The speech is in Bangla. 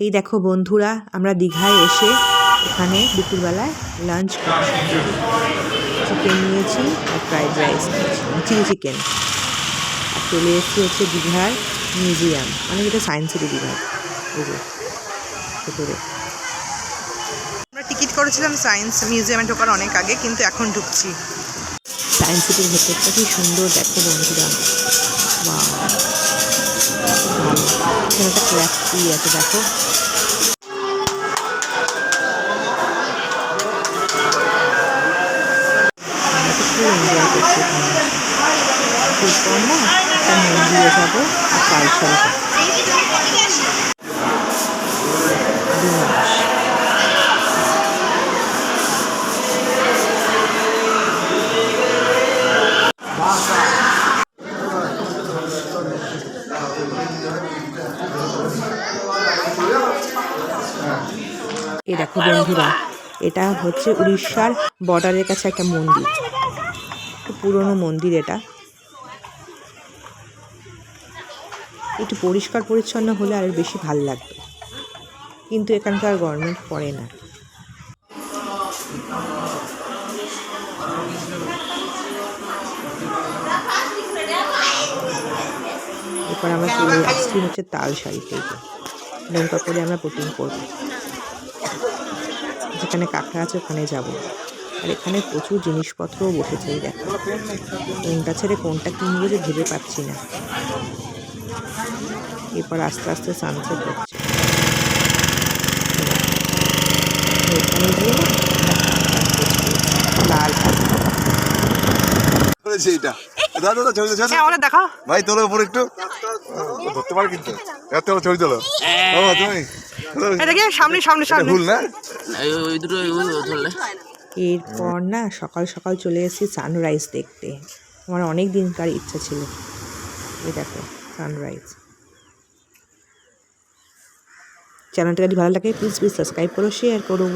এই দেখো বন্ধুরা, আমরা দীঘায় এসে এখানে দুপুরবেলায় লাঞ্চ করছি। চিকেন নিয়েছি আর ফ্রাইড রাইস নিয়েছি, চিলি চিকেন। আর চলে এসেছি হচ্ছে দীঘার মিউজিয়াম, মানে যেটা সায়েন্স সিটি দীঘার ভেতরে। আমরা টিকিট করেছিলাম সায়েন্স মিউজিয়ামে ঢোকার অনেক আগে, কিন্তু এখন ঢুকছি। সায়েন্স সিটির ভেতরটা কি সুন্দর দেখো বন্ধুরা, বাহ ভালো। এখানে একটা ক্র্যাফটি আছে দেখো। এনজয় করছি এখানে। এরপর না একটা মন্দিরে যাবো আর কালচারে যাবো। এই দেখো বন্ধুরা, এটা হচ্ছে উড়িষ্যার বর্ডারের কাছে একটা মন্দির, খুব পুরনো মন্দির। এটা একটু পরিষ্কার পরিচ্ছন্ন হলে আর বেশি ভাল লাগবে, কিন্তু এখানকার গভর্নমেন্ট করে না। এরপর আমরা চলে আসছি হচ্ছে তালসারি থেকে, নৌকা করে আমরা বোটিং করবো। যেখানে কাঁকড়া আছে ওখানে যাব। আর এখানে প্রচুর জিনিসপত্রও বসেছে। এই দেখো, কোনটা ছেড়ে কোনটা কিনবো যে ভেবে পাচ্ছি না। এরপর আস্তে আস্তে সানসেট হচ্ছে এখানে গিয়ে না লাল দেখা ভাই তোর উপর একটু ধরতে পারে, কিন্তু ছবি তোলো সামনে সামনে সামনে ভুল না। এরপর না সকাল সকাল চলে এসেছি সানরাইজ দেখতে। আমার অনেক দিনকার ইচ্ছা ছিল। এই দেখো সানরাইজ। চ্যানেলটা যদি ভালো লাগে প্লিজ সাবস্ক্রাইব করো, শেয়ার করো।